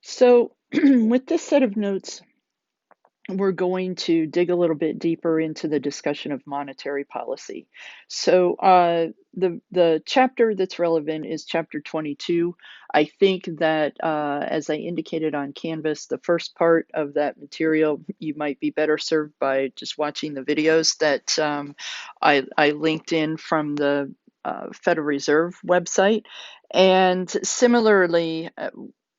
So, with this set of notes, we're going to dig a little bit deeper into the discussion of monetary policy. So, the chapter that's relevant is chapter 22. I think that, as I indicated on Canvas, the first part of that material, you might be better served by just watching the videos that I linked in from the Federal Reserve website. And similarly,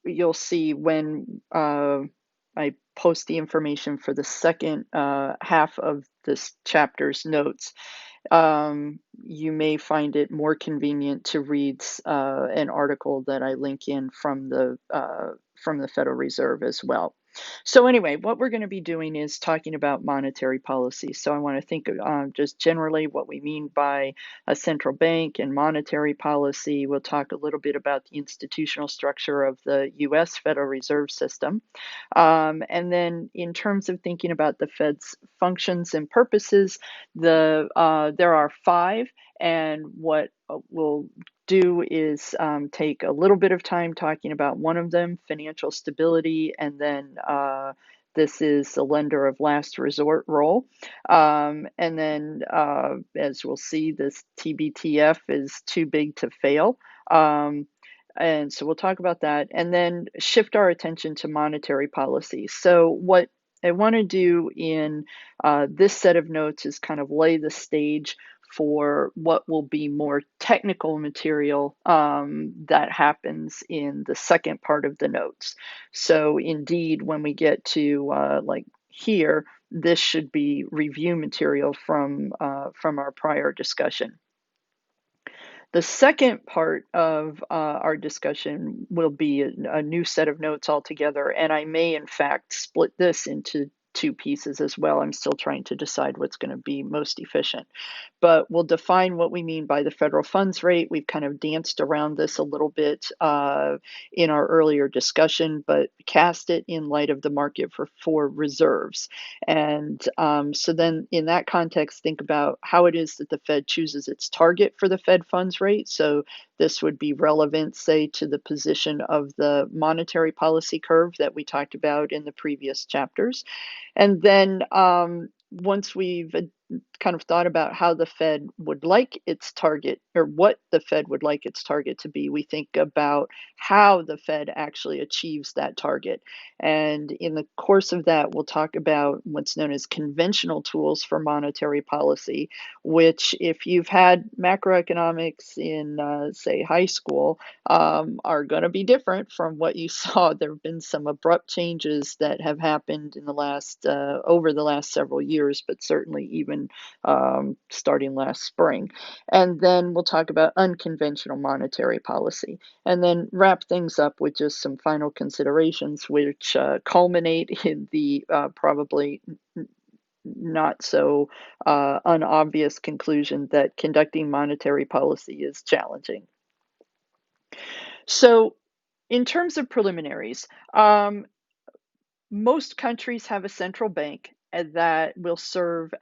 you'll see when I post the information for the second half of this chapter's notes. You may find it more convenient to read an article that I link in from the Federal Reserve as well. So anyway, what we're going to be doing is talking about monetary policy. So I want to think just generally what we mean by a central bank and monetary policy. We'll talk a little bit about the institutional structure of the U.S. Federal Reserve System. And then in terms of thinking about the Fed's functions and purposes, there are five, and what we'll do is take a little bit of time talking about one of them, financial stability, and then this is the lender of last resort role. And then, as we'll see, this TBTF is too big to fail. And so we'll talk about that and then shift our attention to monetary policy. So, what I want to do in this set of notes is kind of lay the stage for what will be more technical material that happens in the second part of the notes. So, indeed, when we get to like here, this should be review material from our prior discussion. The second part of our discussion will be a new set of notes altogether, and I may, in fact, split this into two pieces as well. I'm still trying to decide what's going to be most efficient. But we'll define what we mean by the federal funds rate. We've kind of danced around this a little bit in our earlier discussion, but cast it in light of the market for reserves. And so then in that context, think about how it is that the Fed chooses its target for the Fed funds rate. So this would be relevant, say, to the position of the monetary policy curve that we talked about in the previous chapters. And then once we've kind of thought about how the Fed would like its target or what the Fed would like its target to be, we think about how the Fed actually achieves that target. And in the course of that, we'll talk about what's known as conventional tools for monetary policy, which, if you've had macroeconomics in, say, high school, are going to be different from what you saw. There have been some abrupt changes that have happened in the last over the last several years, but certainly even starting last spring. And then we'll talk about unconventional monetary policy, and then wrap things up with just some final considerations, which culminate in the probably not so unobvious conclusion that conducting monetary policy is challenging. So, in terms of preliminaries, most countries have a central bank that will serve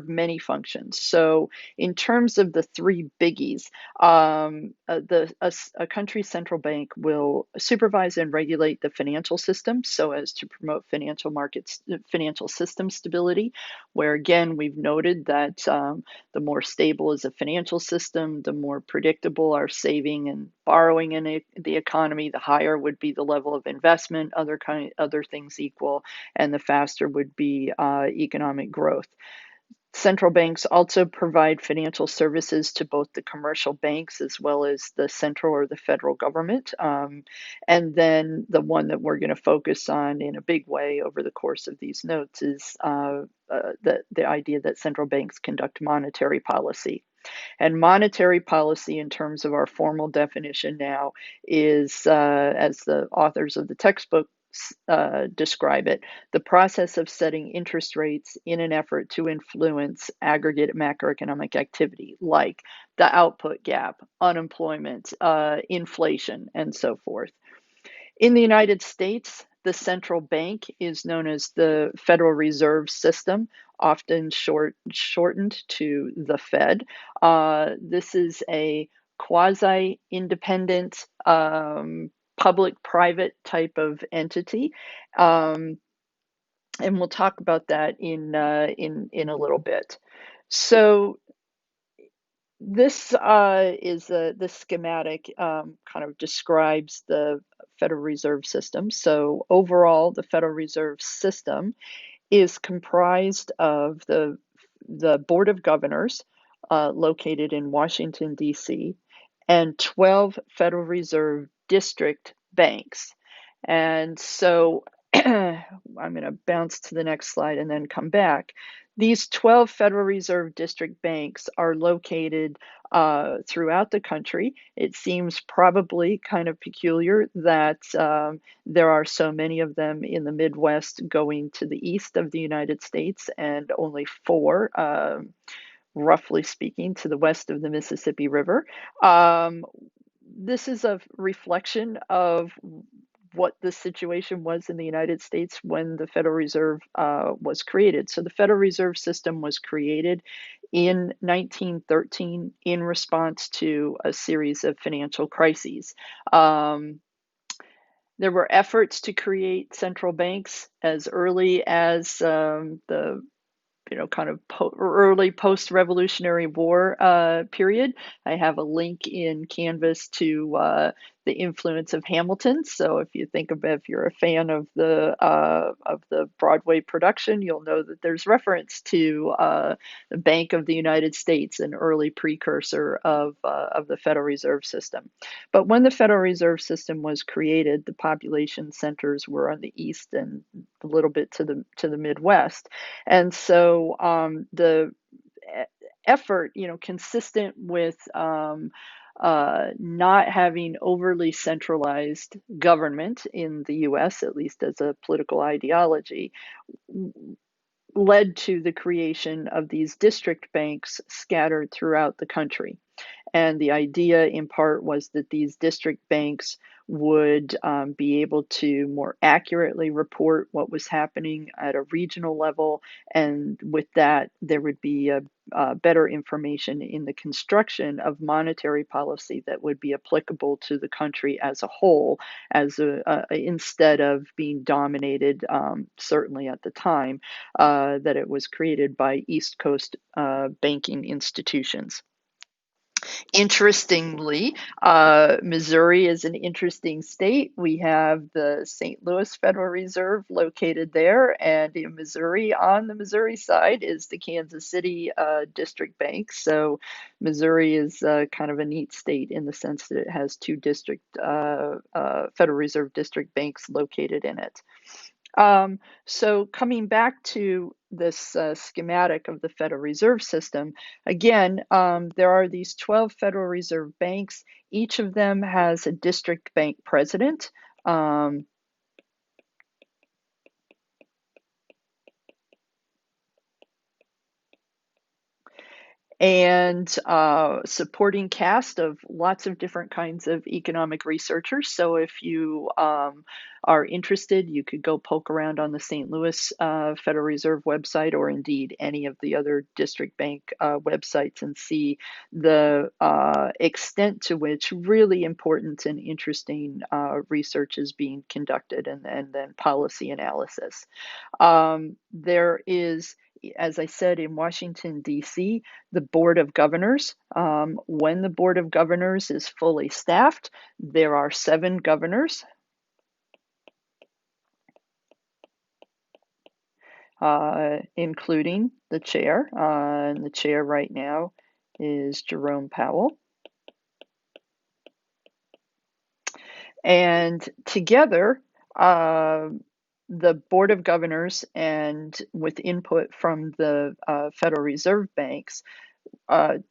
many functions. So, in terms of the three biggies, a country's central bank will supervise and regulate the financial system so as to promote financial markets, financial system stability. Where again, we've noted that the more stable is a financial system, the more predictable our saving and borrowing in the economy, the higher would be the level of investment, other things equal, and the faster would be economic growth. Central banks also provide financial services to both the commercial banks as well as the central or the federal government. And then the one that we're going to focus on in a big way over the course of these notes is the idea that central banks conduct monetary policy. And monetary policy, in terms of our formal definition now, is, as the authors of the textbook describe it, the process of setting interest rates in an effort to influence aggregate macroeconomic activity, like the output gap, unemployment, inflation, and so forth. In the United States, the central bank is known as the Federal Reserve System, often shortened to the Fed. This is a quasi independent public-private type of entity. Um, and we'll talk about that in a little bit. So this is this schematic kind of describes the Federal Reserve System. So overall, the Federal Reserve System is comprised of the Board of Governors, located in Washington, D.C., and 12 Federal Reserve District banks. And so I'm going to bounce to the next slide and then come back. These 12 Federal Reserve District banks are located throughout the country. It seems probably kind of peculiar that there are so many of them in the Midwest going to the east of the United States, and only four, roughly speaking, to the west of the Mississippi River. Um, this is a reflection of what the situation was in the United States when the Federal Reserve was created. So the Federal Reserve System was created in 1913 in response to a series of financial crises. There were efforts to create central banks as early as the kind of early post-Revolutionary War period. I have a link in Canvas to the influence of Hamilton. So if you think of, if you're a fan of the Broadway production, you'll know that there's reference to the Bank of the United States, an early precursor of the Federal Reserve System. But when the Federal Reserve System was created, the population centers were on the east and a little bit to the Midwest. And so the effort, consistent with not having overly centralized government in the US, at least as a political ideology, led to the creation of these district banks scattered throughout the country. And the idea, in part, was that these district banks would be able to more accurately report what was happening at a regional level. And with that, there would be better information in the construction of monetary policy that would be applicable to the country as a whole, instead of being dominated, certainly at the time that it was created, by East Coast banking institutions. Interestingly, Missouri is an interesting state. We have the St. Louis Federal Reserve located there, and in Missouri, on the Missouri side, is the Kansas City District Bank. So Missouri is kind of a neat state in the sense that it has two Federal Reserve District banks located in it. So coming back to this schematic of the Federal Reserve System, again, there are these 12 Federal Reserve banks. Each of them has a district bank president. And supporting cast of lots of different kinds of economic researchers. So if you are interested, you could go poke around on the St. Louis Federal Reserve website, or indeed any of the other district bank websites, and see the extent to which really important and interesting research is being conducted, and then policy analysis. There is, as I said, in Washington, D.C., the Board of Governors. When the Board of Governors is fully staffed, there are 7 governors, including the chair. And the chair right now is Jerome Powell. And together, the Board of Governors, and with input from the Federal Reserve banks,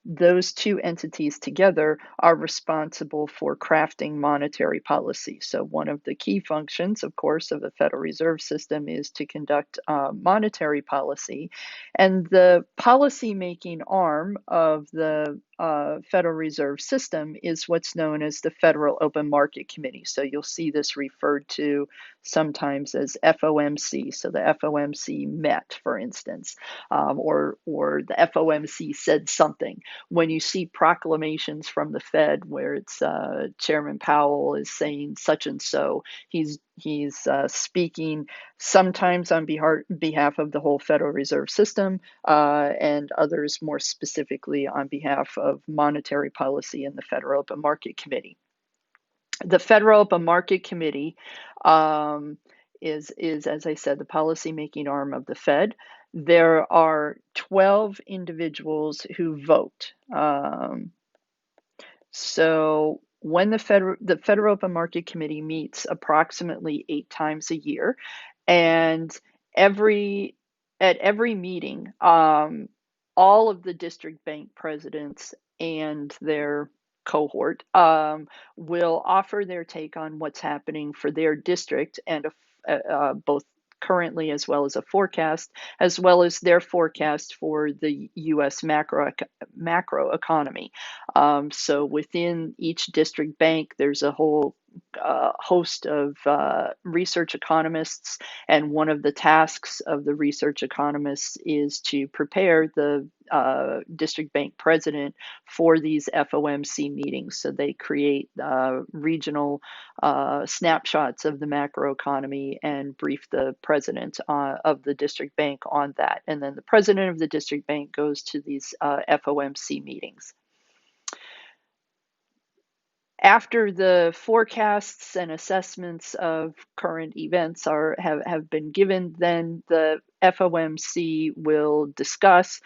those two entities together are responsible for crafting monetary policy. So one of the key functions, of course, of the Federal Reserve System is to conduct monetary policy. And the policy-making arm of the Federal Reserve System is what's known as the Federal Open Market Committee. So you'll see this referred to sometimes as FOMC. So the FOMC met, for instance, or the FOMC said said something. When you see proclamations from the Fed where it's Chairman Powell is saying such and so, he's speaking sometimes on behalf of the whole Federal Reserve System, and others more specifically on behalf of monetary policy and the Federal Open Market Committee. The Federal Open Market Committee um, is, as I said, the policymaking arm of the Fed. There are 12 individuals who vote. So when the Federal Open Market Committee meets approximately 8 times a year, and every at every meeting, all of the district bank presidents and their cohort will offer their take on what's happening for their district and both currently as well as a forecast, as well as their forecast for the U.S. macro economy. So within each district bank, there's a whole host of research economists, and one of the tasks of the research economists is to prepare the district bank president for these FOMC meetings. So they create regional snapshots of the macroeconomy and brief the president of the district bank on that. And then the president of the district bank goes to these FOMC meetings. After the forecasts and assessments of current events have been given, then the FOMC will discuss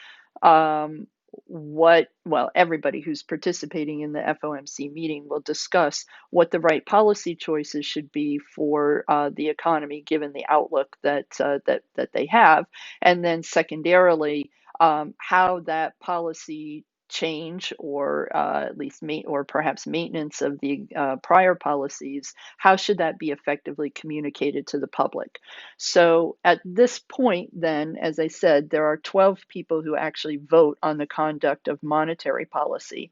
everybody who's participating in the FOMC meeting will discuss what the right policy choices should be for the economy, given the outlook that they have, and then secondarily, how that policy change or at least or perhaps maintenance of the prior policies, how should that be effectively communicated to the public? So at this point, then, as I said, there are 12 people who actually vote on the conduct of monetary policy.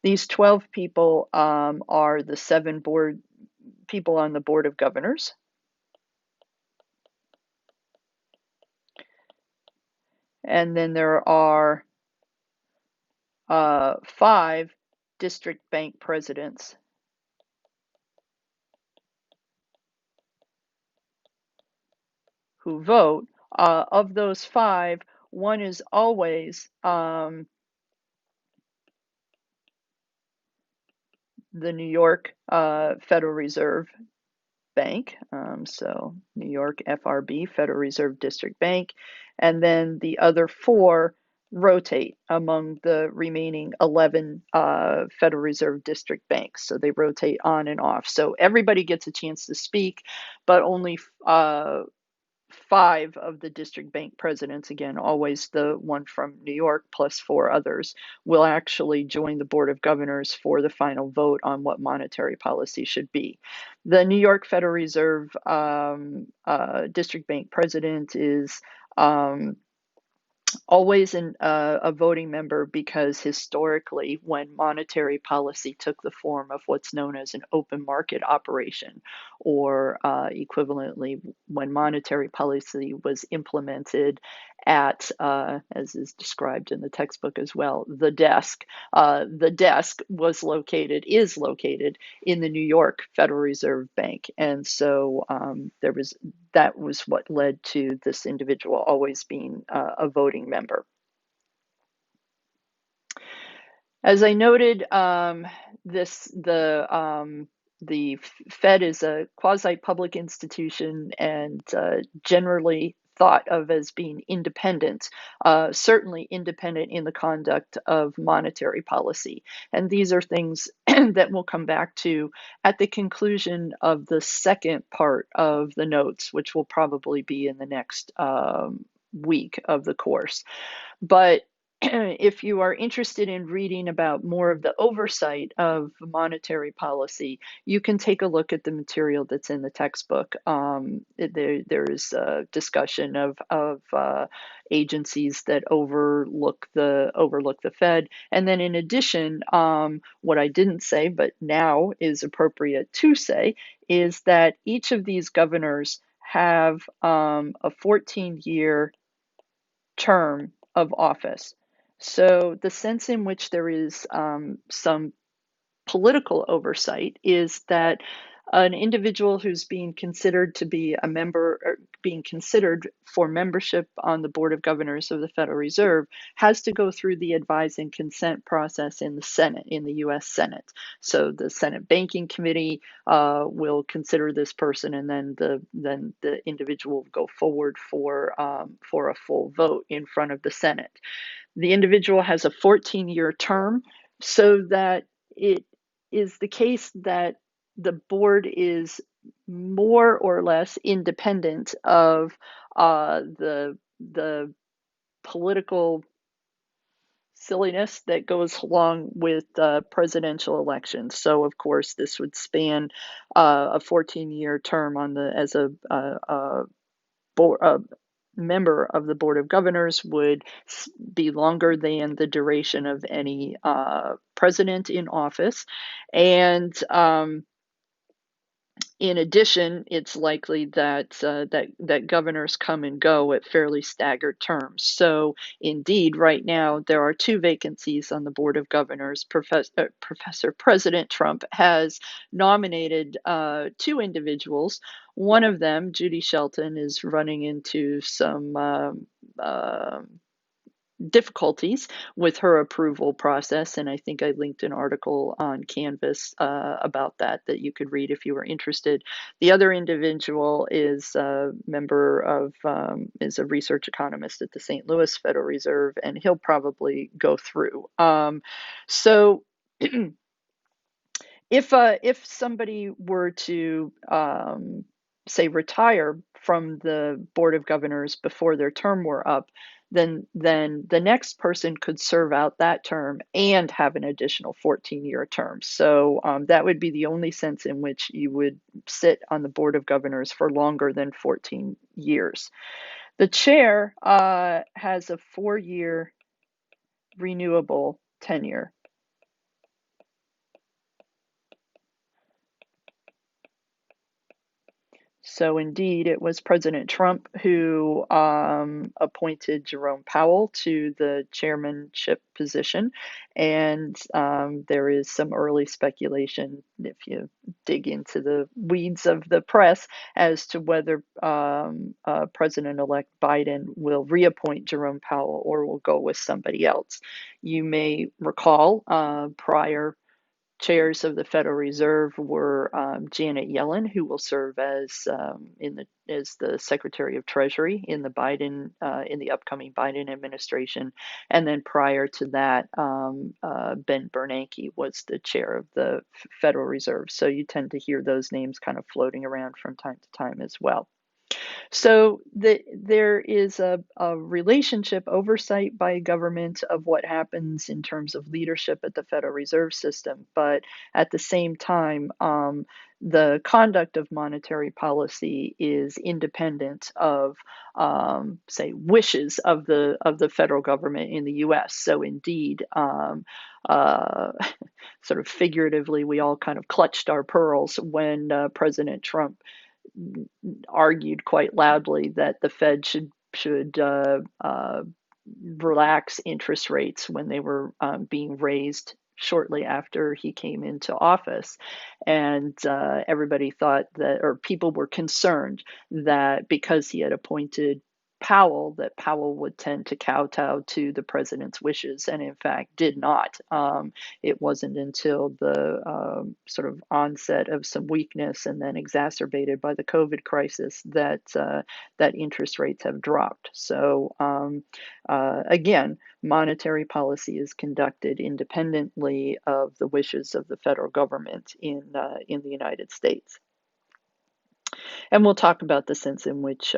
These 12 people are the 7 people on the Board of Governors. And then there are 5 district bank presidents. Who vote. Of those 5, one is always the New York Federal Reserve Bank, so New York FRB, Federal Reserve District Bank, and then the other 4 rotate among the remaining 11 Federal Reserve District banks. So they rotate on and off. So everybody gets a chance to speak, but only 5 of the district bank presidents, again, always the one from New York plus 4 others, will actually join the Board of Governors for the final vote on what monetary policy should be. The New York Federal Reserve district bank president is always a voting member, because historically, when monetary policy took the form of what's known as an open market operation, or equivalently, when monetary policy was implemented at, as is described in the textbook as well, the desk. The desk is located in the New York Federal Reserve Bank, and so that was what led to this individual always being a voting member. As I noted, the Fed is a quasi-public institution and generally thought of as being independent, certainly independent in the conduct of monetary policy. And these are things that we'll come back to at the conclusion of the second part of the notes, which will probably be in the next week of the course. But if you are interested in reading about more of the oversight of monetary policy, you can take a look at the material that's in the textbook. There's a discussion of agencies that overlook the Fed, and then in addition, what I didn't say but now is appropriate to say is that each of these governors have a 14-year term of office. So the sense in which there is some political oversight is that an individual who's being considered to be a member or being considered for membership on the Board of Governors of the Federal Reserve has to go through the advise and consent process in the Senate, in the US Senate. So the Senate Banking Committee will consider this person, and then the individual will go forward for a full vote in front of the Senate. The individual has a 14-year term, so that it is the case that the board is more or less independent of the political silliness that goes along with presidential elections. So, of course, this would span a 14-year term on the as a board, member of the Board of Governors would be longer than the duration of any president in office. And in addition, it's likely that governors come and go at fairly staggered terms. So, indeed, right now there are two vacancies on the Board of Governors. Professor President Trump has nominated two individuals. One of them, Judy Shelton, is running into some difficulties with her approval process, and I think I linked an article on Canvas about that you could read if you were interested. The other individual is a member of is a research economist at the St. Louis Federal Reserve, and he'll probably go through. So if somebody were to say retire from the Board of Governors before their term were up, then the next person could serve out that term and have an additional 14-year term. So that would be the only sense in which you would sit on the Board of Governors for longer than 14 years. The chair has a 4-year renewable tenure. So indeed, it was President Trump who appointed Jerome Powell to the chairmanship position, and there is some early speculation, if you dig into the weeds of the press, as to whether President-elect Biden will reappoint Jerome Powell or will go with somebody else. You may recall prior chairs of the Federal Reserve were Janet Yellen, who will serve as as the Secretary of Treasury in the upcoming Biden administration, and then prior to that, Ben Bernanke was the chair of the Federal Reserve. So you tend to hear those names kind of floating around from time to time as well. So there is a relationship oversight by government of what happens in terms of leadership at the Federal Reserve System, but at the same time, the conduct of monetary policy is independent of, say, wishes of the federal government in the U.S. So indeed, uh, sort of figuratively, we all kind of clutched our pearls when President Trump argued quite loudly that the Fed should relax interest rates when they were being raised shortly after he came into office. And everybody thought that, or people were concerned that because he had appointed Powell, that Powell would tend to kowtow to the president's wishes, and in fact did not. It wasn't until the sort of onset of some weakness and then exacerbated by the COVID crisis that interest rates have dropped. So again, monetary policy is conducted independently of the wishes of the federal government in the United States. And we'll talk about the sense in which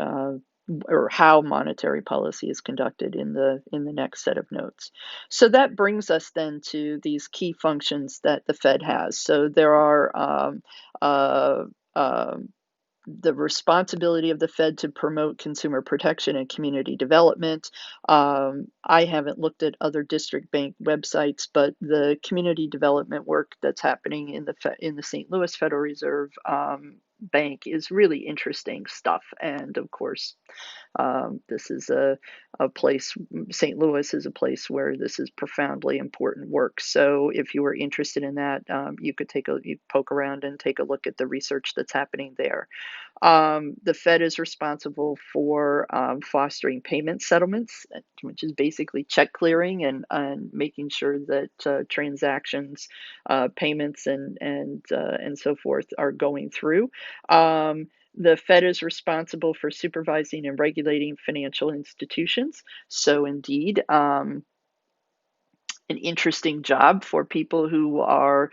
or how monetary policy is conducted in the next set of notes. So that brings us then to these key functions that the Fed has. So there are the responsibility of the Fed to promote consumer protection and community development. I haven't looked at other district bank websites, but the community development work that's happening in the St. Louis Federal Reserve bank is really interesting stuff. And of course, this is a place, St. Louis is a place where this is profoundly important work. So if you were interested in that, you poke around and take a look at the research that's happening there. The Fed is responsible for fostering payment settlements, which is basically check clearing and making sure that transactions, payments, and so forth are going through. The Fed is responsible for supervising and regulating financial institutions. So, indeed, an interesting job for people who are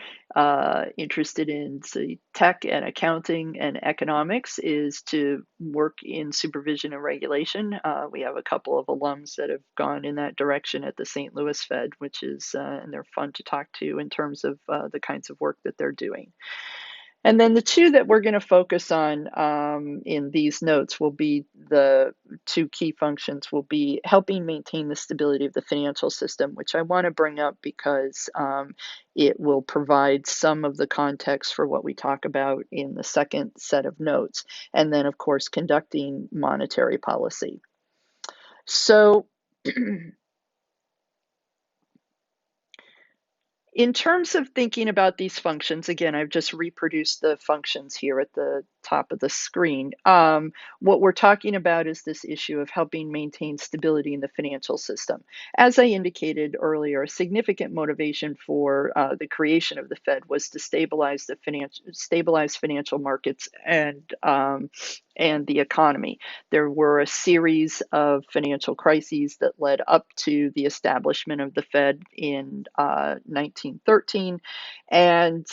interested in, say, tech and accounting and economics is to work in supervision and regulation. We have a couple of alums that have gone in that direction at the St. Louis Fed, which is, and they're fun to talk to in terms of the kinds of work that they're doing. And then the two that we're going to focus on in these notes will be the two key functions will be helping maintain the stability of the financial system, which I want to bring up because it will provide some of the context for what we talk about in the second set of notes. And then, of course, conducting monetary policy. So in terms of thinking about these functions, again, I've just reproduced the functions here at the top of the screen. What we're talking about is this issue of helping maintain stability in the financial system. As I indicated earlier, a significant motivation for the creation of the Fed was to stabilize financial markets and the economy. There were a series of financial crises that led up to the establishment of the Fed in 1913, and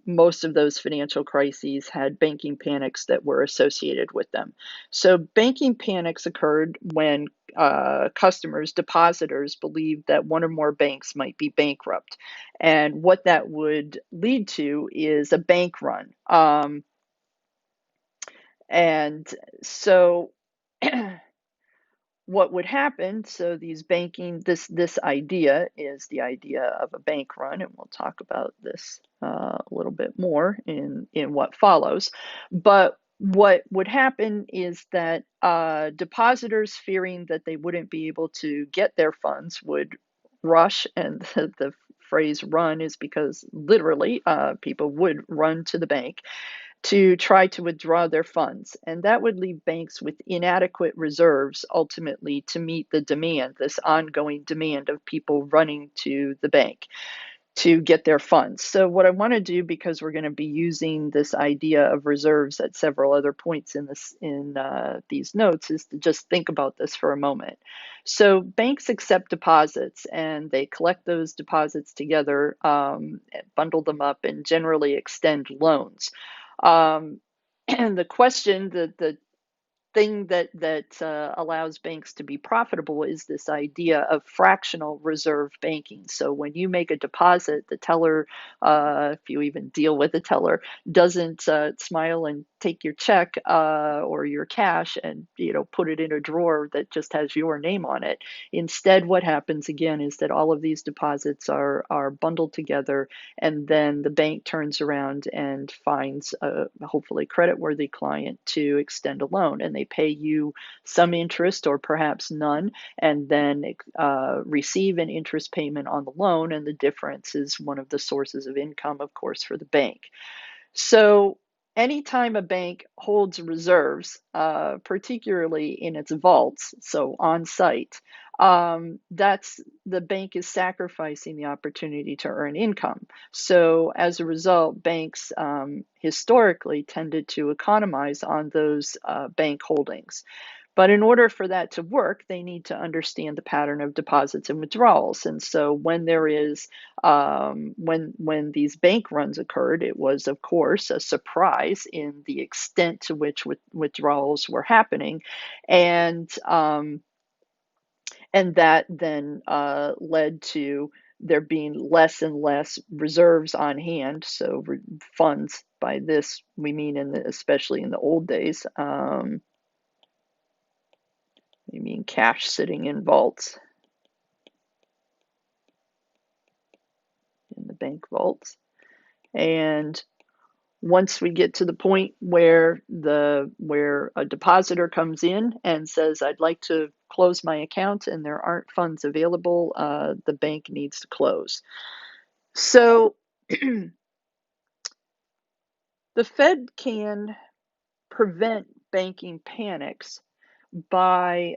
most of those financial crises had banking panics that were associated with them. So, banking panics occurred when customers, depositors, believed that one or more banks might be bankrupt. And what that would lead to is a bank run. And so what would happen, so these banking, this idea is the idea of a bank run, and we'll talk about this a little bit more in what follows. But what would happen is that depositors, fearing that they wouldn't be able to get their funds, would rush, and the phrase run is because literally people would run to the bank to try to withdraw their funds. And that would leave banks with inadequate reserves ultimately to meet the demand, this ongoing demand of people running to the bank to get their funds. So, what I want to do, because we're going to be using this idea of reserves at several other points in these notes, is to just think about this for a moment. So, banks accept deposits and they collect those deposits together, bundle them up, and generally extend loans. And the question, the thing that allows banks to be profitable is this idea of fractional reserve banking. So when you make a deposit, the teller, if you even deal with a teller, doesn't smile and take your check or your cash and put it in a drawer that just has your name on it. Instead, what happens again is that all of these deposits are bundled together, and then the bank turns around and finds a hopefully creditworthy client to extend a loan, and they pay you some interest or perhaps none, and then receive an interest payment on the loan, and the difference is one of the sources of income, of course, for the bank. So anytime a bank holds reserves, particularly in its vaults, so on site, that's the bank is sacrificing the opportunity to earn income. So as a result, banks historically tended to economize on those bank holdings. But in order for that to work, they need to understand the pattern of deposits and withdrawals. And so when there is when these bank runs occurred, it was of course a surprise in the extent to which withdrawals were happening, and that then led to there being less and less reserves on hand. So funds, by this we mean especially in the old days. You mean cash sitting in vaults, in the bank vaults. And Once we get to the point where a depositor comes in and says, I'd like to close my account and there aren't funds available, the bank needs to close. So the Fed can prevent banking panics by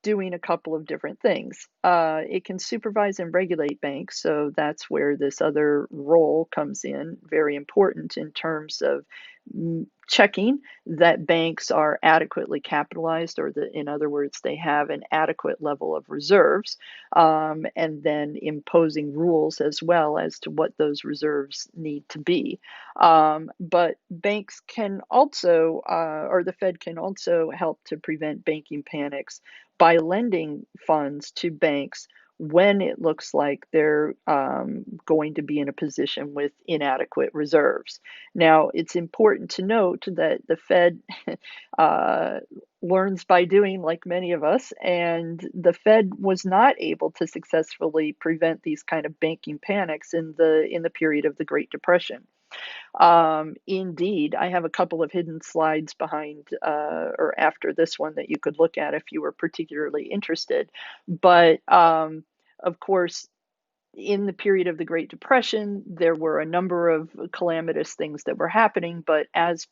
doing a couple of different things. It can supervise and regulate banks, so that's where this other role comes in, very important in terms of checking that banks are adequately capitalized, or that, in other words, they have an adequate level of reserves, and then imposing rules as well as to what those reserves need to be. But banks can also, or the Fed can also help to prevent banking panics by lending funds to banks when it looks like they're going to be in a position with inadequate reserves. Now, it's important to note that the Fed uh, learns by doing, like many of us, and the Fed was not able to successfully prevent these kind of banking panics in the period of the Great Depression. Indeed, I have a couple of hidden slides behind or after this one that you could look at if you were particularly interested. But of course, in the period of the Great Depression, there were a number of calamitous things that were happening, but as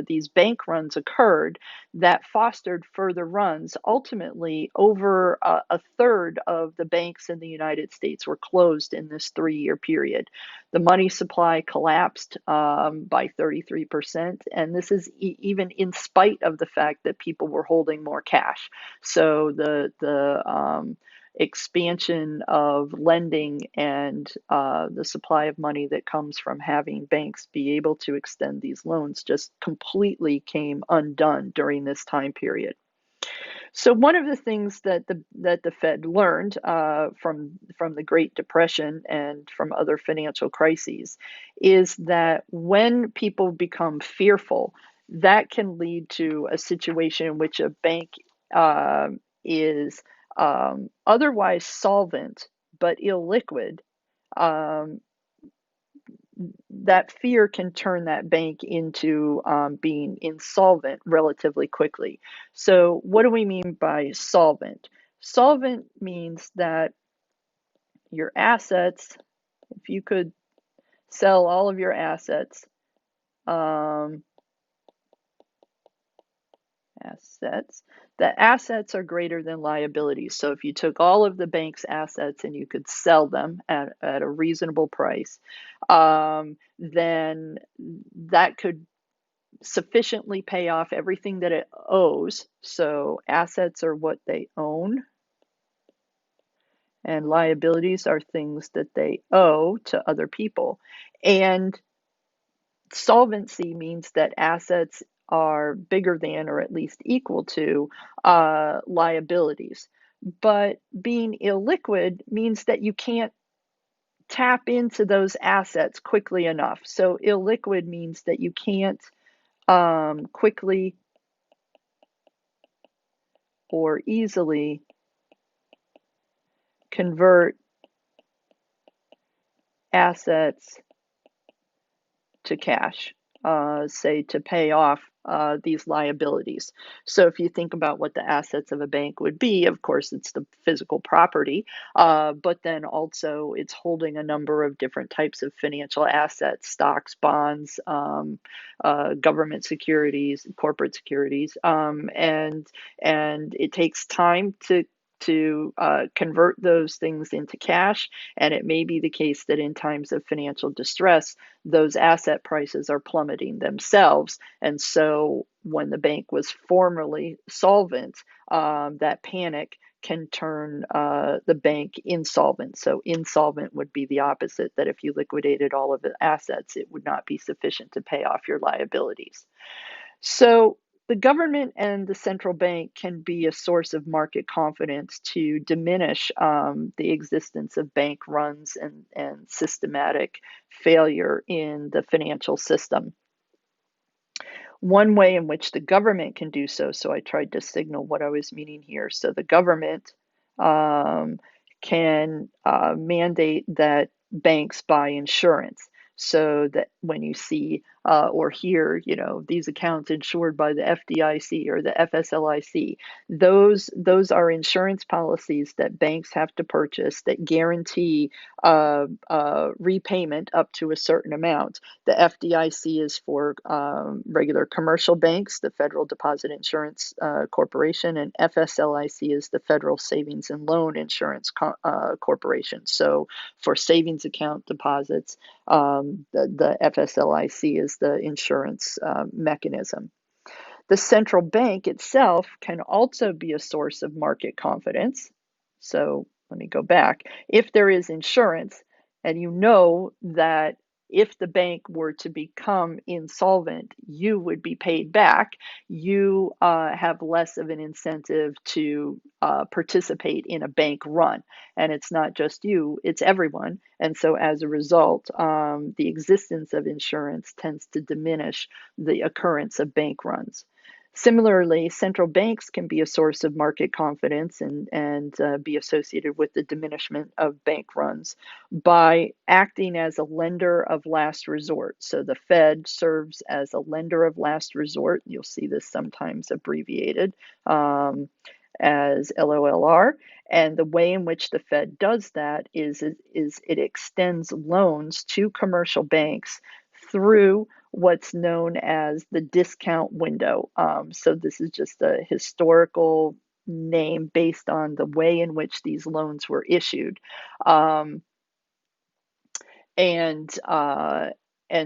these bank runs occurred, that fostered further runs. Ultimately, over a third of the banks in the United States were closed in this 3 year period. The money supply collapsed by 33%, and this is even in spite of the fact that people were holding more cash. So the expansion of lending and the supply of money that comes from having banks be able to extend these loans just completely came undone during this time period. So one of the things that the Fed learned from the Great Depression and from other financial crises is that when people become fearful, that can lead to a situation in which a bank is otherwise solvent but illiquid. Um, that fear can turn that bank into being insolvent relatively quickly. So, what do we mean by solvent? Solvent means that your assets, if you could sell all of your assets, um, assets, the assets are greater than liabilities. So if you took all of the bank's assets and you could sell them at a reasonable price, then that could sufficiently pay off everything that it owes. So assets are what they own, and liabilities are things that they owe to other people. And solvency means that assets are bigger than or at least equal to liabilities. But being illiquid means that you can't tap into those assets quickly enough. So illiquid means that you can't quickly or easily convert assets to cash, say to pay off these liabilities. So if you think about what the assets of a bank would be, of course, it's the physical property, but then also it's holding a number of different types of financial assets, stocks, bonds, government securities, corporate securities, and it takes time to convert those things into cash. And it may be the case that in times of financial distress, those asset prices are plummeting themselves. And so when the bank was formerly solvent, that panic can turn the bank insolvent. So insolvent would be the opposite, that if you liquidated all of the assets, it would not be sufficient to pay off your liabilities. So the government and the central bank can be a source of market confidence to diminish the existence of bank runs and systematic failure in the financial system. One way in which the government can do so, so I tried to signal what I was meaning here. So the government can mandate that banks buy insurance. so that when you see or hear, these accounts insured by the FDIC or the FSLIC, those are insurance policies that banks have to purchase that guarantee repayment up to a certain amount. The FDIC is for regular commercial banks, the Federal Deposit Insurance Corporation, and FSLIC is the Federal Savings and Loan Insurance Corporation. So for savings account deposits, the FSLIC is the insurance mechanism. The central bank itself can also be a source of market confidence. So let me go back. If there is insurance, and you know that if the bank were to become insolvent, you would be paid back, you have less of an incentive to participate in a bank run. And it's not just you, it's everyone. And so as a result, the existence of insurance tends to diminish the occurrence of bank runs. Similarly, central banks can be a source of market confidence and be associated with the diminishment of bank runs by acting as a lender of last resort. So the Fed serves as a lender of last resort. You'll see this sometimes abbreviated as LOLR. And the way in which the Fed does that is it extends loans to commercial banks through what's known as the discount window. So this is just a historical name based on the way in which these loans were issued. And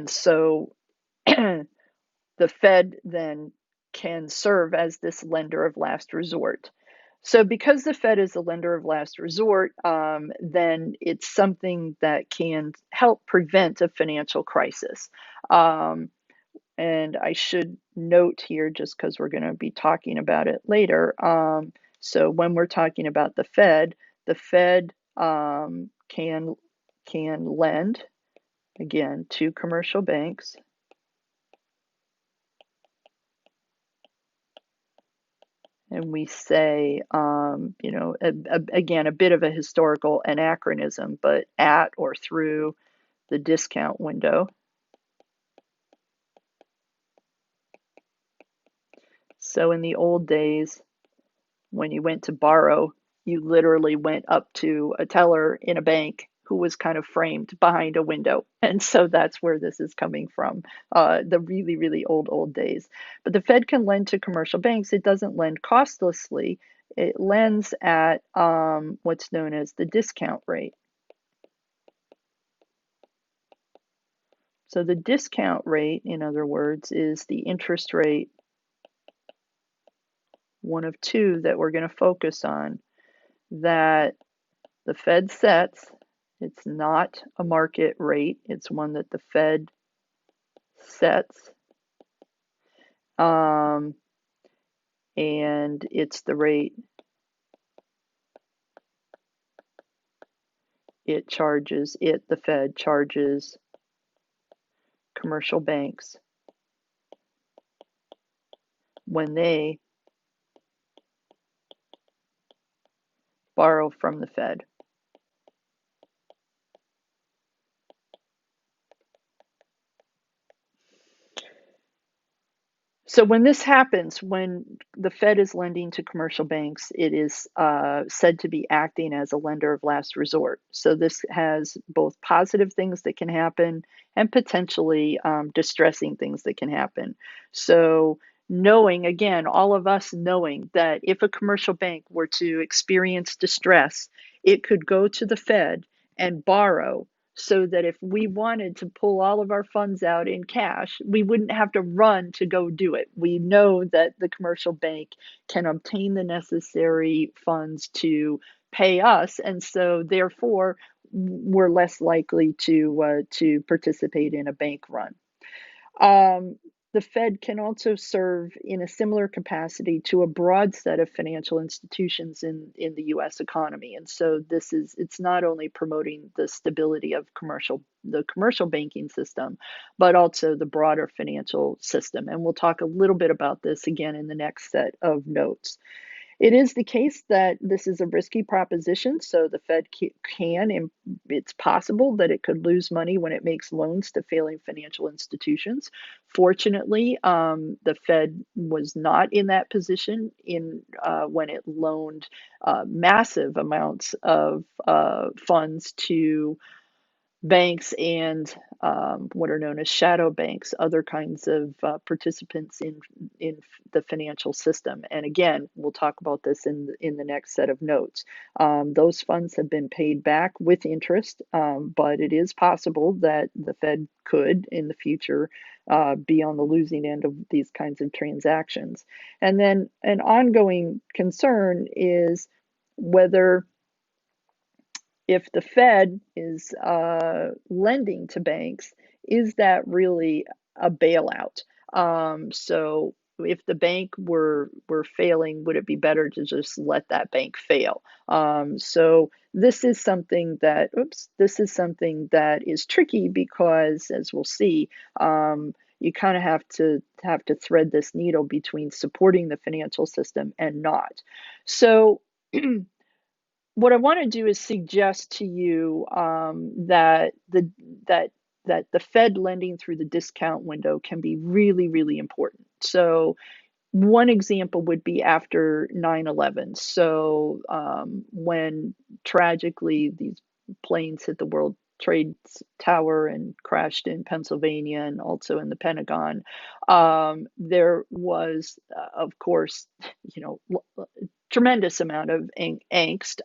so the Fed then can serve as this lender of last resort. So because the Fed is a lender of last resort, then it's something that can help prevent a financial crisis. And I should note here, just because we're going to be talking about it later. So when we're talking about the Fed can lend again to commercial banks. And we say, again, a bit of a historical anachronism, but at or through the discount window. So in the old days, when you went to borrow, you literally went up to a teller in a bank who was kind of framed behind a window. And so that's where this is coming from, the really, really old days. But the Fed can lend to commercial banks. It doesn't lend costlessly. It lends at what's known as the discount rate. So the discount rate, in other words, is the interest rate, one of two that we're going to focus on, that the Fed sets. It's not a market rate. It's one that the Fed sets. And it's the rate the Fed charges commercial banks when they borrow from the Fed. So when this happens, when the Fed is lending to commercial banks, it is said to be acting as a lender of last resort. So this has both positive things that can happen and potentially distressing things that can happen. So knowing, again, all of us knowing that if a commercial bank were to experience distress, it could go to the Fed and borrow, so that if we wanted to pull all of our funds out in cash, we wouldn't have to run to go do it. We know that the commercial bank can obtain the necessary funds to pay us, and so therefore we're less likely to participate in a bank run. The Fed can also serve in a similar capacity to a broad set of financial institutions in the US economy. And so it's not only promoting the stability of the commercial banking system, but also the broader financial system. And we'll talk a little bit about this again in the next set of notes. It is the case that this is a risky proposition, so the Fed can, and it's possible that it could lose money when it makes loans to failing financial institutions. Fortunately, the Fed was not in that position when it loaned massive amounts of funds to banks and what are known as shadow banks, other kinds of participants in the financial system. And again, we'll talk about this in the next set of notes. Those funds have been paid back with interest, but it is possible that the Fed could, in the future, be on the losing end of these kinds of transactions. And then an ongoing concern is whether if the Fed is lending to banks, is that really a bailout? So if the bank were failing, would it be better to just let that bank fail? So this is something that is tricky because, as we'll see, you kind of have to thread this needle between supporting the financial system and not. So what I want to do is suggest to you that that the Fed lending through the discount window can be really, really important. So one example would be after 9/11. So when tragically these planes hit the World Trade Tower and crashed in Pennsylvania and also in the Pentagon, there was, of course, you know, tremendous amount of angst,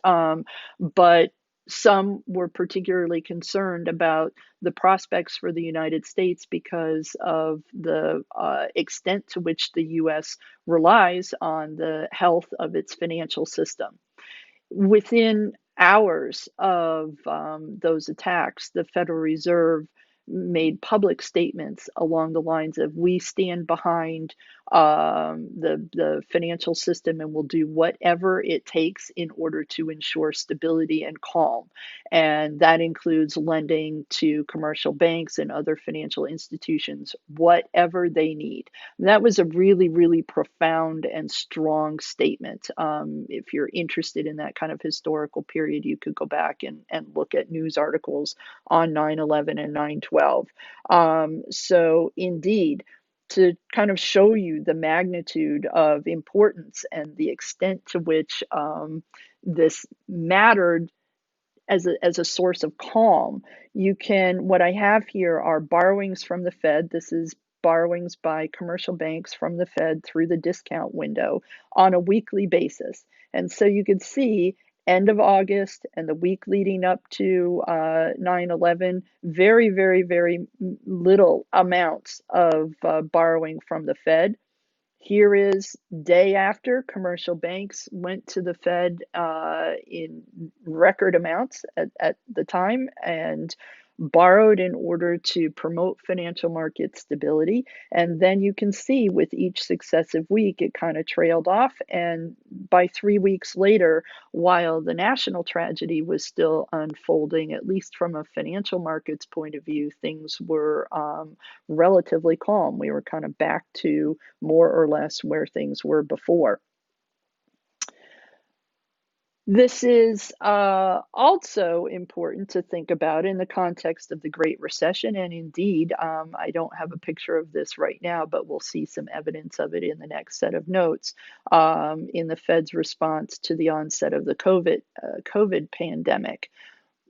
but some were particularly concerned about the prospects for the United States because of the extent to which the U.S. relies on the health of its financial system. Within hours of those attacks, the Federal Reserve made public statements along the lines of "We stand behind the financial system and will do whatever it takes in order to ensure stability and calm." And that includes lending to commercial banks and other financial institutions, whatever they need. That was a really, really profound and strong statement. If you're interested in that kind of historical period, you could go back and look at news articles on 9/11 and 9/12. So, indeed, to kind of show you the magnitude of importance and the extent to which this mattered as a source of calm. What I have here are borrowings from the Fed. This is borrowings by commercial banks from the Fed through the discount window on a weekly basis. And so you can see end of August and the week leading up to 9/11, very, very, very little amounts of borrowing from the Fed. Here is day after commercial banks went to the Fed in record amounts at the time and borrowed in order to promote financial market stability. And then you can see with each successive week, it kind of trailed off. And by 3 weeks later, while the national tragedy was still unfolding, at least from a financial markets point of view, things were relatively calm. We were kind of back to more or less where things were before. This is also important to think about in the context of the Great Recession. And indeed, I don't have a picture of this right now, but we'll see some evidence of it in the next set of notes in the Fed's response to the onset of the COVID pandemic.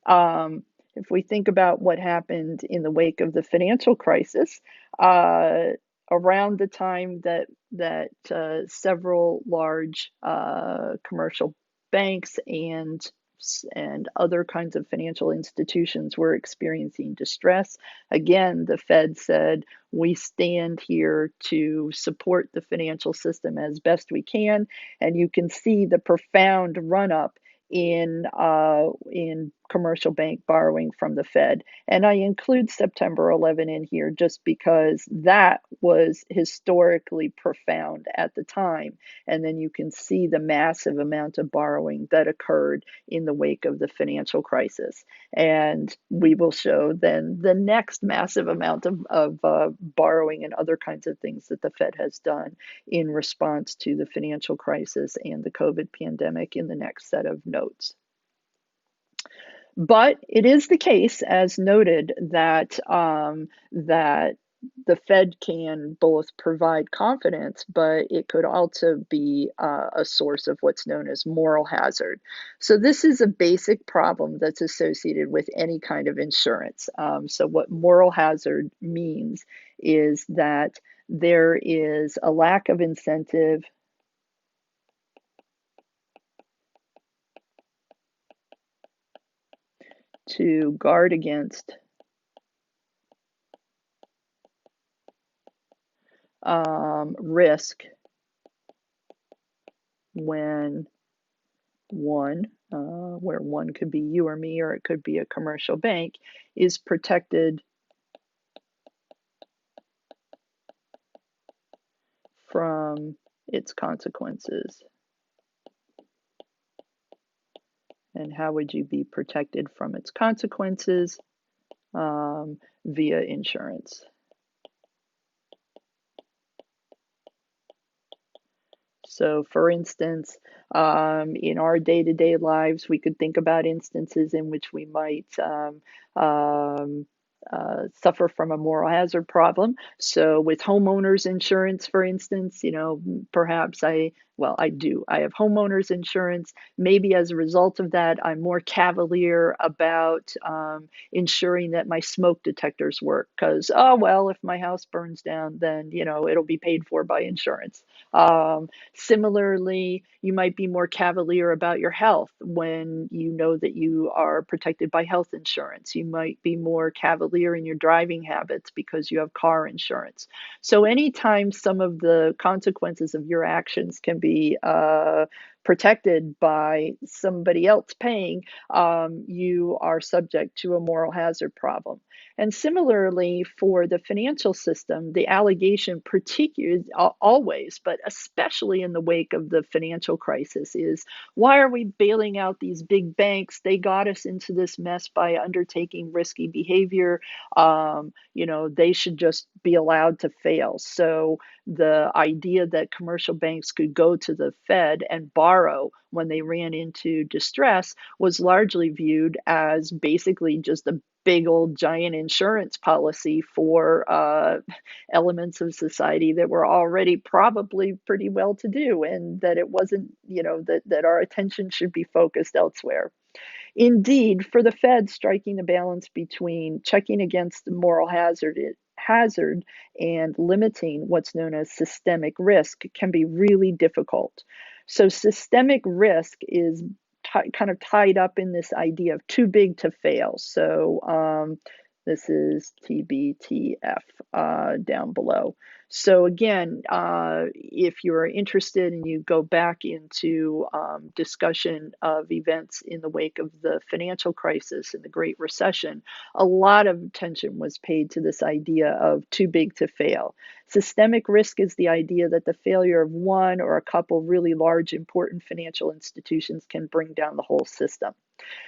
If we think about what happened in the wake of the financial crisis, around the time that several large commercial banks and other kinds of financial institutions were experiencing distress. Again, the Fed said, "We stand here to support the financial system as best we can." And you can see the profound run up in commercial bank borrowing from the Fed. And I include September 11 in here just because that was historically profound at the time. And then you can see the massive amount of borrowing that occurred in the wake of the financial crisis. And we will show then the next massive amount of borrowing and other kinds of things that the Fed has done in response to the financial crisis and the COVID pandemic in the next set of notes. But it is the case, as noted, that the Fed can both provide confidence, but it could also be a source of what's known as moral hazard. So this is a basic problem that's associated with any kind of insurance. So what moral hazard means is that there is a lack of incentive to guard against risk when where one could be you or me, or it could be a commercial bank, is protected from its consequences. And how would you be protected from its consequences? Via insurance. So, for instance, in our day-to-day lives, we could think about instances in which we might um, suffer from a moral hazard problem. So, with homeowners insurance, for instance, perhaps I do. I have homeowners insurance. Maybe as a result of that, I'm more cavalier about ensuring that my smoke detectors work because, oh, well, if my house burns down, then, it'll be paid for by insurance. Similarly, you might be more cavalier about your health when you know that you are protected by health insurance. You might be more cavalier in your driving habits because you have car insurance. So, anytime some of the consequences of your actions can be protected by somebody else paying, you are subject to a moral hazard problem. And similarly, for the financial system, the allegation, particularly always, but especially in the wake of the financial crisis, is why are we bailing out these big banks? They got us into this mess by undertaking risky behavior. They should just be allowed to fail. So the idea that commercial banks could go to the Fed and borrow when they ran into distress was largely viewed as basically just a big old giant insurance policy for elements of society that were already probably pretty well to do, and that it wasn't, that our attention should be focused elsewhere. Indeed, for the Fed, striking the balance between checking against the moral hazard and limiting what's known as systemic risk can be really difficult. So systemic risk is kind of tied up in this idea of too big to fail. So this is TBTF down below. So again, if you're interested and you go back into discussion of events in the wake of the financial crisis and the Great Recession, a lot of attention was paid to this idea of too big to fail. Systemic risk is the idea that the failure of one or a couple really large, important financial institutions can bring down the whole system.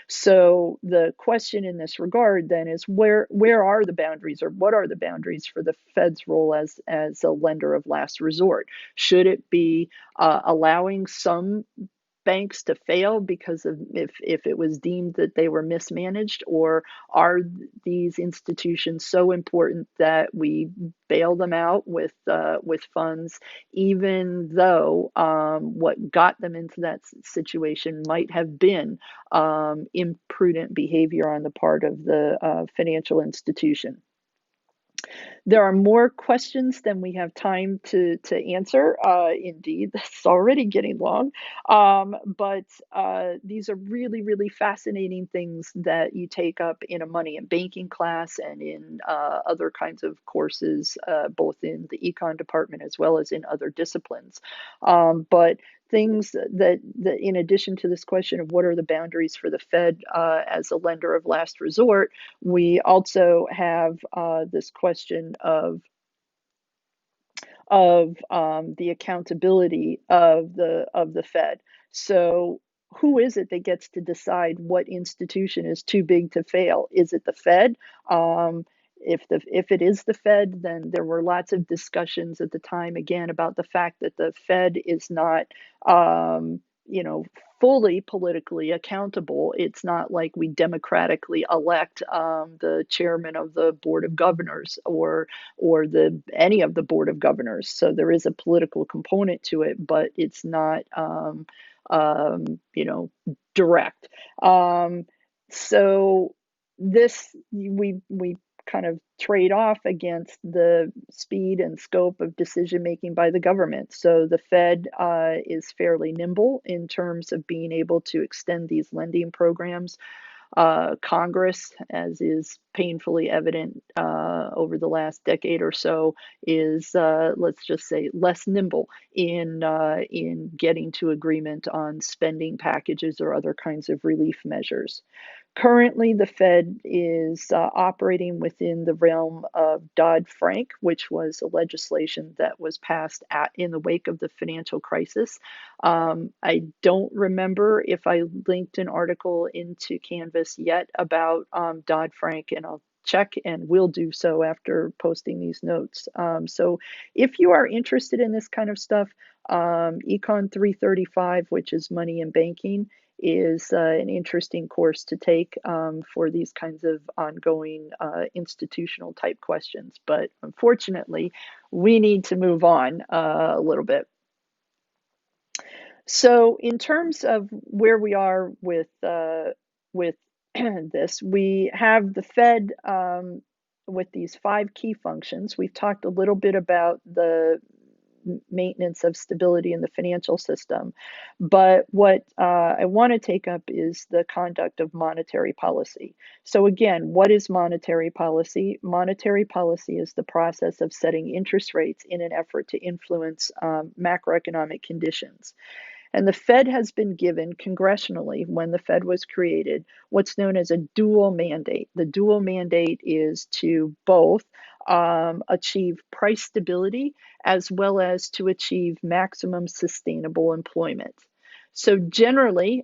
So the question in this regard then is where are the boundaries, or what are the boundaries for the Fed's role as a lender of last resort? Should it be allowing some banks to fail because of if it was deemed that they were mismanaged, or are these institutions so important that we bail them out with funds, even though what got them into that situation might have been imprudent behavior on the part of the financial institution. There are more questions than we have time to answer. Indeed, it's already getting long. But these are really, really fascinating things that you take up in a money and banking class and in other kinds of courses, both in the econ department as well as in other disciplines. But things that in addition to this question of what are the boundaries for the Fed as a lender of last resort, we also have this question of the accountability of the Fed. So who is it that gets to decide what institution is too big to fail? Is it the Fed? If it is the Fed, then there were lots of discussions at the time again about the fact that the Fed is not you know fully politically accountable. It's not like we democratically elect the chairman of the board of governors or the any of the board of governors. So there is a political component to it, but it's not you know direct. So this we kind of trade off against the speed and scope of decision making by the government. So the Fed is fairly nimble in terms of being able to extend these lending programs. Congress, as is painfully evident over the last decade or so, is let's just say less nimble in getting to agreement on spending packages or other kinds of relief measures. Currently, the Fed is operating within the realm of Dodd-Frank, which was a legislation that was passed in the wake of the financial crisis. I don't remember if I linked an article into Canvas yet about Dodd-Frank, and I'll check and will do so after posting these notes. So if you are interested in this kind of stuff, Econ 335, which is money and banking, is an interesting course to take for these kinds of ongoing institutional type questions. But unfortunately, we need to move on a little bit. So in terms of where we are with this, we have the Fed with these 5 key functions. We've talked a little bit about the maintenance of stability in the financial system. But what I want to take up is the conduct of monetary policy. So again, what is monetary policy? Monetary policy is the process of setting interest rates in an effort to influence macroeconomic conditions. And the Fed has been given congressionally, when the Fed was created, what's known as a dual mandate. The dual mandate is to both achieve price stability as well as to achieve maximum sustainable employment. So, generally,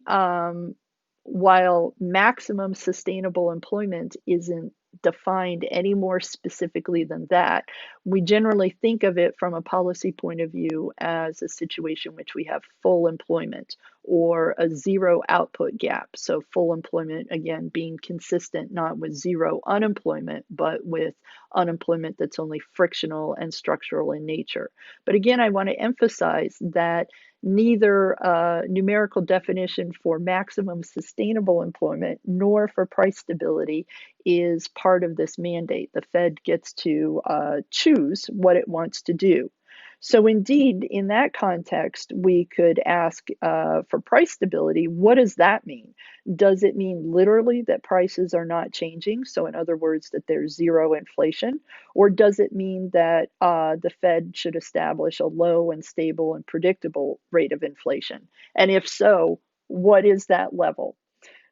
while maximum sustainable employment isn't defined any more specifically than that, we generally think of it from a policy point of view as a situation in which we have full employment or a zero output gap. So, full employment, again, being consistent not with zero unemployment, but with unemployment that's only frictional and structural in nature. But again, I want to emphasize that neither numerical definition for maximum sustainable employment nor for price stability is part of this mandate. The Fed gets to choose what it wants to do. So indeed, in that context, we could ask for price stability, what does that mean? Does it mean literally that prices are not changing? So in other words, that there's zero inflation? Or does it mean that the Fed should establish a low and stable and predictable rate of inflation? And if so, what is that level?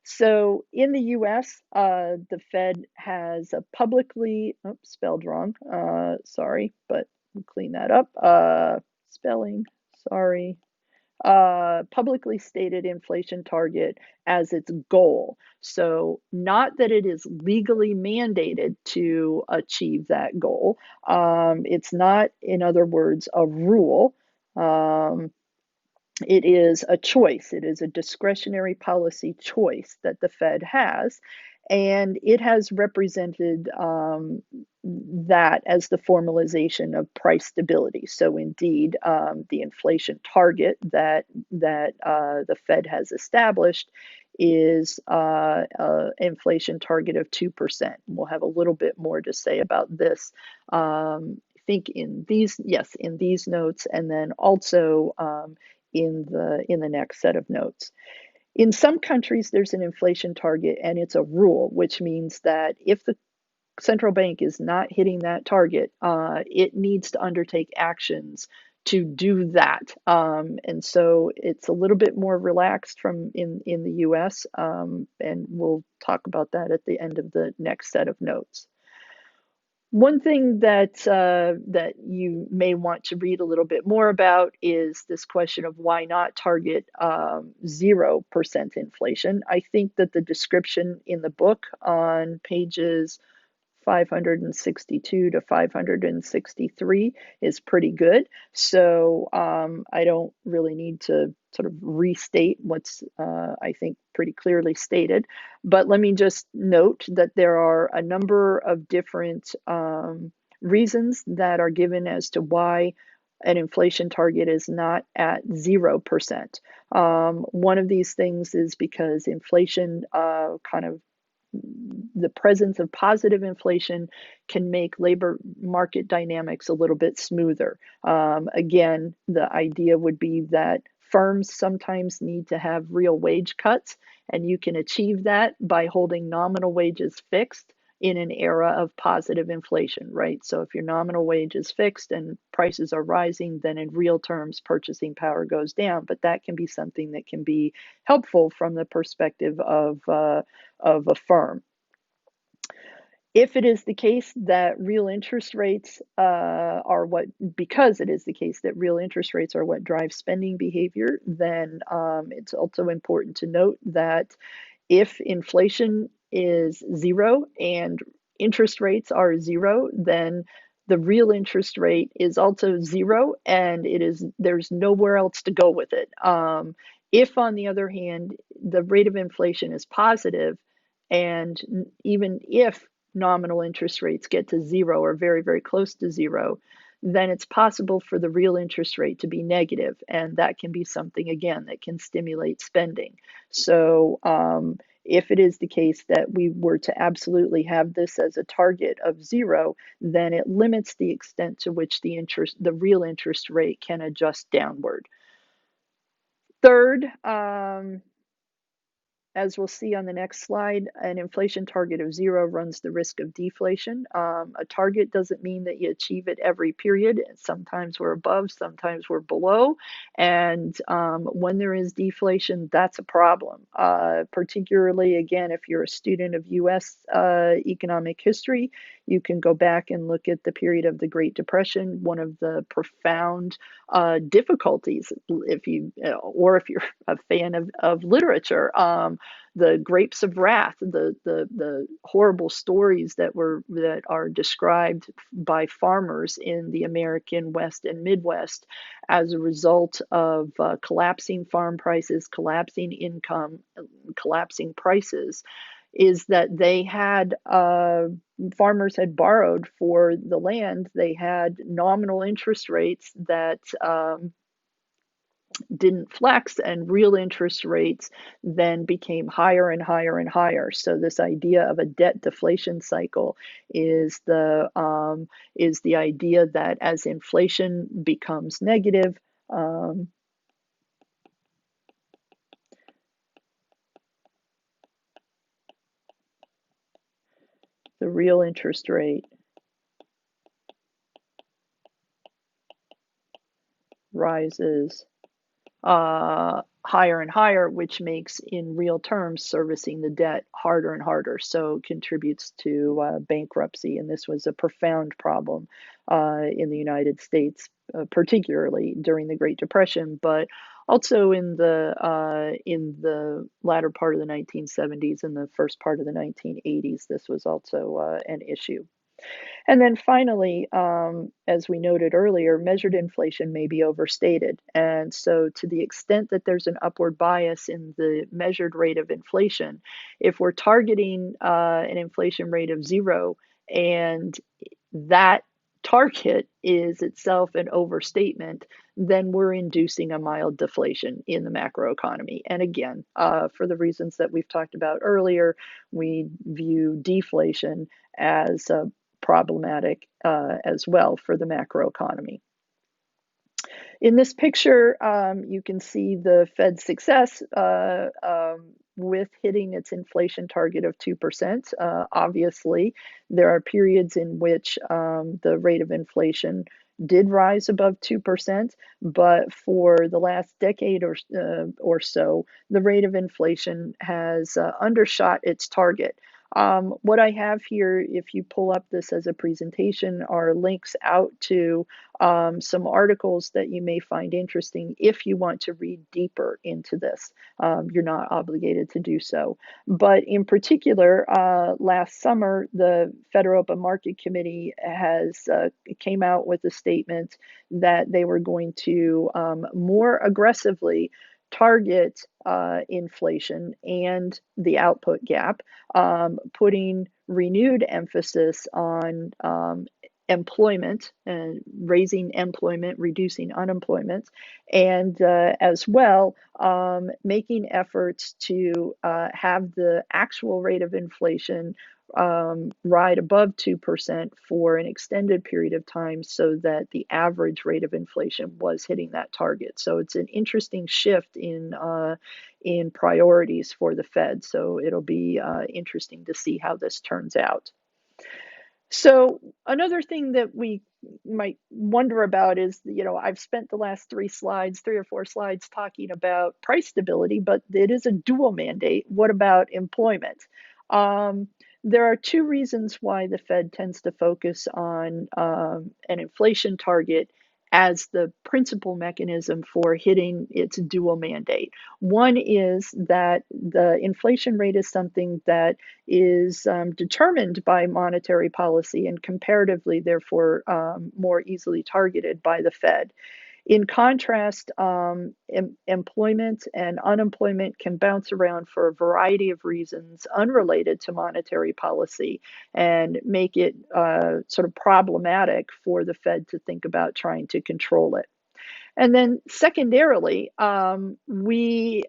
So in the US, the Fed has a publicly, oops, spelled wrong, sorry, but we'll clean that up. Spelling, sorry. Publicly stated inflation target as its goal. So, not that it is legally mandated to achieve that goal. It's not, in other words, a rule. It is a choice. It is a discretionary policy choice that the Fed has, and it has represented that as the formalization of price stability. So, indeed, the inflation target that the Fed has established is an inflation target of 2%. We'll have a little bit more to say about this. I think in these, yes, in these notes, and then also in the next set of notes. In some countries, there's an inflation target, and it's a rule, which means that if the central bank is not hitting that target, it needs to undertake actions to do that. And so it's a little bit more relaxed from in the US, and we'll talk about that at the end of the next set of notes. One thing that you may want to read a little bit more about is this question of why not target 0% inflation. I think that the description in the book on pages 562 to 563 is pretty good. So I don't really need to sort of restate what's, I think, pretty clearly stated. But let me just note that there are a number of different reasons that are given as to why an inflation target is not at 0%. One of these things is because inflation kind of the presence of positive inflation can make labor market dynamics a little bit smoother. Again, the idea would be that firms sometimes need to have real wage cuts, and you can achieve that by holding nominal wages fixed in an era of positive inflation, right? So if your nominal wage is fixed and prices are rising, then in real terms, purchasing power goes down. But that can be something that can be helpful from the perspective of a firm. If it is the case that real interest rates are what, because it is the case that real interest rates are what drive spending behavior, then it's also important to note that if inflation is zero and interest rates are zero, then the real interest rate is also zero, and there's nowhere else to go with it. If, on the other hand, the rate of inflation is positive, and even if nominal interest rates get to zero or very, very close to zero, then it's possible for the real interest rate to be negative, and that can be something, again, that can stimulate spending. So if it is the case that we were to absolutely have this as a target of zero, then it limits the extent to which the real interest rate can adjust downward. Third, as we'll see on the next slide, an inflation target of zero runs the risk of deflation. A target doesn't mean that you achieve it every period. Sometimes we're above, sometimes we're below. And when there is deflation, that's a problem. Particularly, again, if you're a student of US economic history, you can go back and look at the period of the Great Depression. One of the profound difficulties, if you're a fan of literature, the Grapes of Wrath, the horrible stories that are described by farmers in the American West and Midwest as a result of collapsing farm prices, collapsing income, collapsing prices, is that they had farmers had borrowed for the land. They had nominal interest rates that didn't flex, and real interest rates then became higher and higher and higher. So this idea of a debt deflation cycle is the idea that as inflation becomes negative, the real interest rate rises higher and higher, which makes, in real terms, servicing the debt harder and harder. So contributes to bankruptcy. And this was a profound problem in the United States, particularly during the Great Depression, but also in the latter part of the 1970s and the first part of the 1980s. This was also an issue. And then finally, as we noted earlier, measured inflation may be overstated. And so, to the extent that there's an upward bias in the measured rate of inflation, if we're targeting an inflation rate of zero and that target is itself an overstatement, then we're inducing a mild deflation in the macroeconomy. And again, for the reasons that we've talked about earlier, we view deflation as problematic as well for the macroeconomy. In this picture, you can see the Fed's success with hitting its inflation target of 2%. Obviously, there are periods in which the rate of inflation did rise above 2%, but for the last decade or so, the rate of inflation has undershot its target. What I have here, if you pull up this as a presentation, are links out to some articles that you may find interesting if you want to read deeper into this. You're not obligated to do so. But in particular, last summer, the Federal Open Market Committee has came out with a statement that they were going to more aggressively target inflation and the output gap, putting renewed emphasis on employment and raising employment, reducing unemployment, and as well making efforts to have the actual rate of inflation ride above 2% for an extended period of time so that the average rate of inflation was hitting that target. So it's an interesting shift in priorities for the Fed. So it'll be interesting to see how this turns out. So another thing that we might wonder about is, I've spent the last three or four slides talking about price stability, but it is a dual mandate. What about employment? Um, there are two reasons why the Fed tends to focus on an inflation target as the principal mechanism for hitting its dual mandate. One is that the inflation rate is something that is determined by monetary policy and comparatively, therefore, more easily targeted by the Fed. In contrast, employment and unemployment can bounce around for a variety of reasons unrelated to monetary policy and make it sort of problematic for the Fed to think about trying to control it. And then, secondarily, we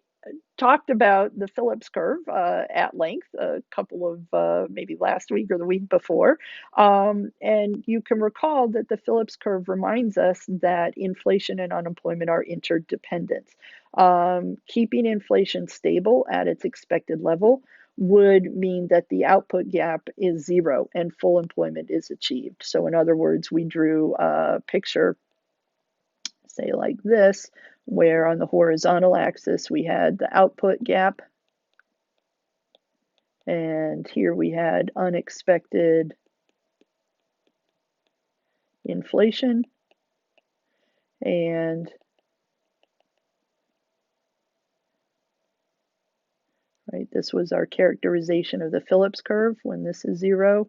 talked about the Phillips curve at length a couple of maybe last week or the week before. And you can recall that the Phillips curve reminds us that inflation and unemployment are interdependent. Keeping inflation stable at its expected level would mean that the output gap is zero and full employment is achieved. So, in other words, we drew a picture, say like this, where on the horizontal axis we had the output gap, and here we had unexpected inflation, and right, this was our characterization of the Phillips curve. When this is zero,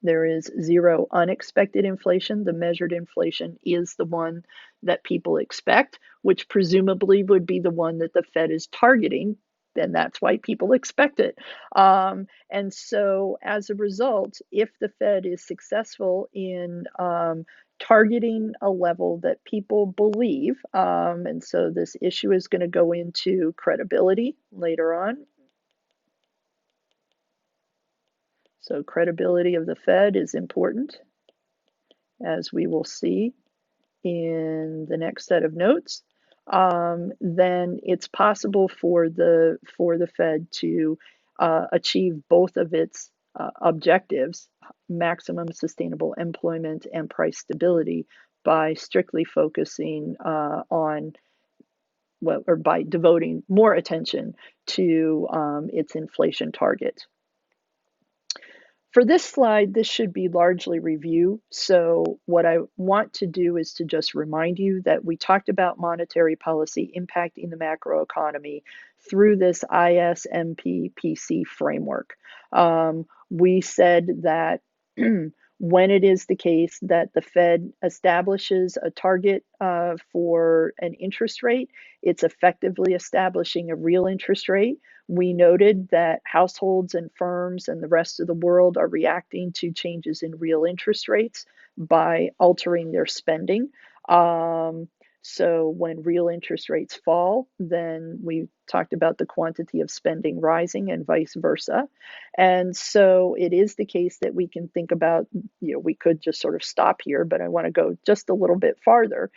there is zero unexpected inflation. The measured inflation is the one that people expect, which presumably would be the one that the Fed is targeting. Then that's why people expect it. And so, as a result, if the Fed is successful in targeting a level that people believe, and so this issue is going to go into credibility later on. So credibility of the Fed is important, as we will see in the next set of notes. Then it's possible for the Fed to achieve both of its objectives, maximum sustainable employment and price stability, by strictly focusing on, well, or by devoting more attention to its inflation target. For this slide, this should be largely review. So what I want to do is to just remind you that we talked about monetary policy impacting the macroeconomy through this ISMPPC framework. We said that when it is the case that the Fed establishes a target for an interest rate, it's effectively establishing a real interest rate. We noted that households and firms and the rest of the world are reacting to changes in real interest rates by altering their spending. So when real interest rates fall, then we talked about the quantity of spending rising and vice versa. And so it is the case that we can think about, we could just sort of stop here, but I want to go just a little bit farther.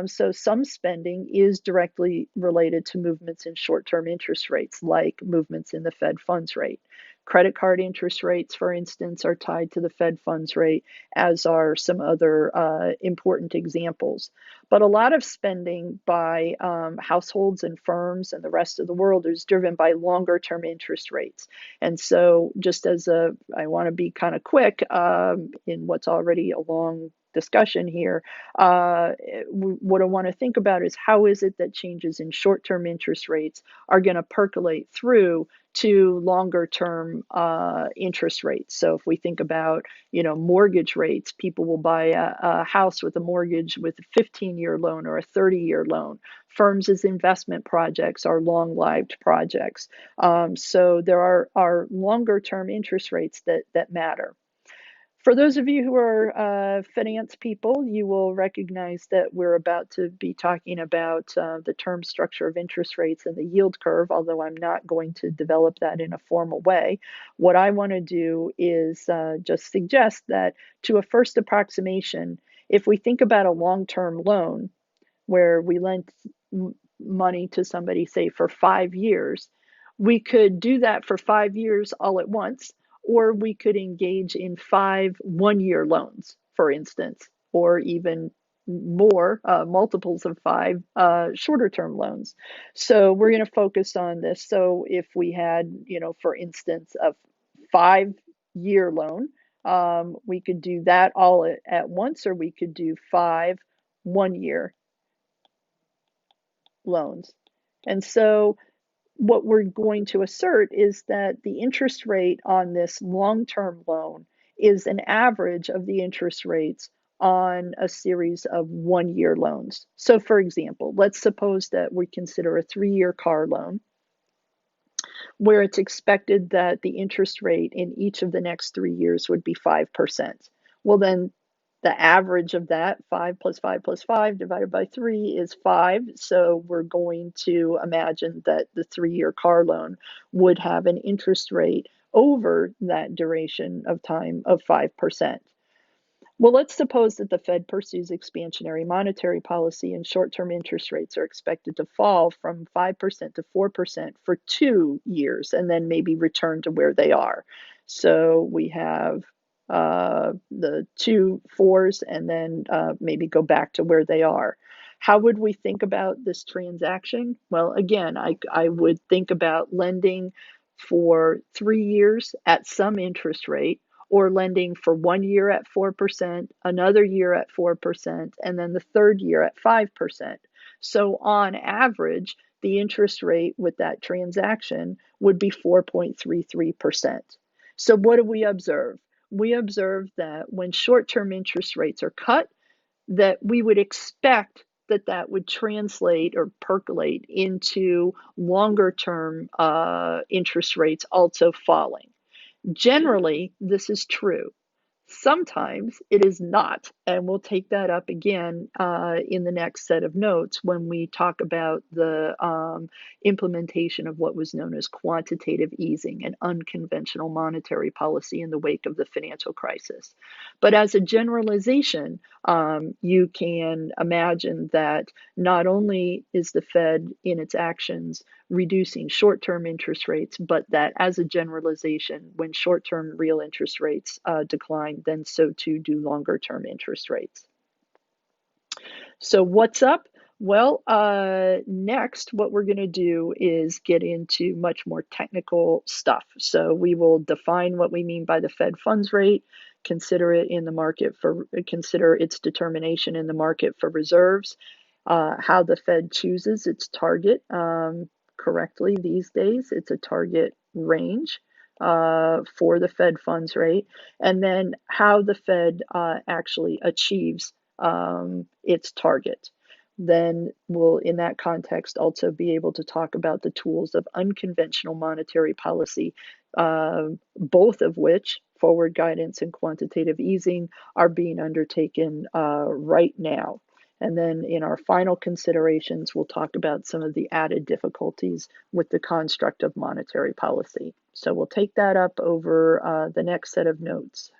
So some spending is directly related to movements in short-term interest rates, like movements in the Fed funds rate. Credit card interest rates, for instance, are tied to the Fed funds rate, as are some other important examples. But a lot of spending by households and firms and the rest of the world is driven by longer term interest rates. And so, just as I want to be kind of quick in what's already a long discussion here, what I want to think about is how is it that changes in short term interest rates are going to percolate through to longer term interest rates. So if we think about, mortgage rates, people will buy a house with a mortgage with a 15-year loan or a 30-year loan. Firms as investment projects are long-lived projects. So there are longer term interest rates that matter. For those of you who are finance people, you will recognize that we're about to be talking about the term structure of interest rates and the yield curve, although I'm not going to develop that in a formal way. What I want to do is just suggest that to a first approximation, if we think about a long-term loan where we lent money to somebody, say, for 5 years, we could do that for 5 years all at once, or we could engage in 5 1-year loans, for instance, or even more, multiples of 5 shorter term loans. So we're going to focus on this. So if we had, for instance, a 5-year loan, we could do that all at once, or we could do 5 1-year loans. And so what we're going to assert is that the interest rate on this long-term loan is an average of the interest rates on a series of 1-year loans. So for example, let's suppose that we consider a 3-year car loan where it's expected that the interest rate in each of the next 3 years would be 5%. Well, then the average of that, 5 plus 5 plus 5 divided by 3 is 5. So we're going to imagine that the 3-year car loan would have an interest rate over that duration of time of 5%. Well, let's suppose that the Fed pursues expansionary monetary policy and short-term interest rates are expected to fall from 5% to 4% for 2 years and then maybe return to where they are. So we have the 2 4s and then maybe go back to where they are. How would we think about this transaction? Well, again, I would think about lending for 3 years at some interest rate, or lending for 1 year at 4%, another year at 4%, and then the third year at 5%. So on average, the interest rate with that transaction would be 4.33%. So what do we observe? We observe that when short-term interest rates are cut, that we would expect that that would translate or percolate into longer-term interest rates also falling. Generally, this is true. Sometimes it is not, and we'll take that up again in the next set of notes when we talk about the implementation of what was known as quantitative easing and unconventional monetary policy in the wake of the financial crisis. But as a generalization, you can imagine that not only is the Fed in its actions reducing short-term interest rates, but that as a generalization, when short-term real interest rates decline, then so too do longer-term interest rates. So what's up? Well, next, what we're going to do is get into much more technical stuff. So we will define what we mean by the Fed funds rate, consider its determination in the market for reserves, how the Fed chooses its target correctly these days. It's a target range for the Fed funds rate, and then how the Fed actually achieves its target. Then we'll, in that context, also be able to talk about the tools of unconventional monetary policy, both of which, forward guidance and quantitative easing, are being undertaken right now. And then in our final considerations, we'll talk about some of the added difficulties with the construct of monetary policy. So we'll take that up over the next set of notes.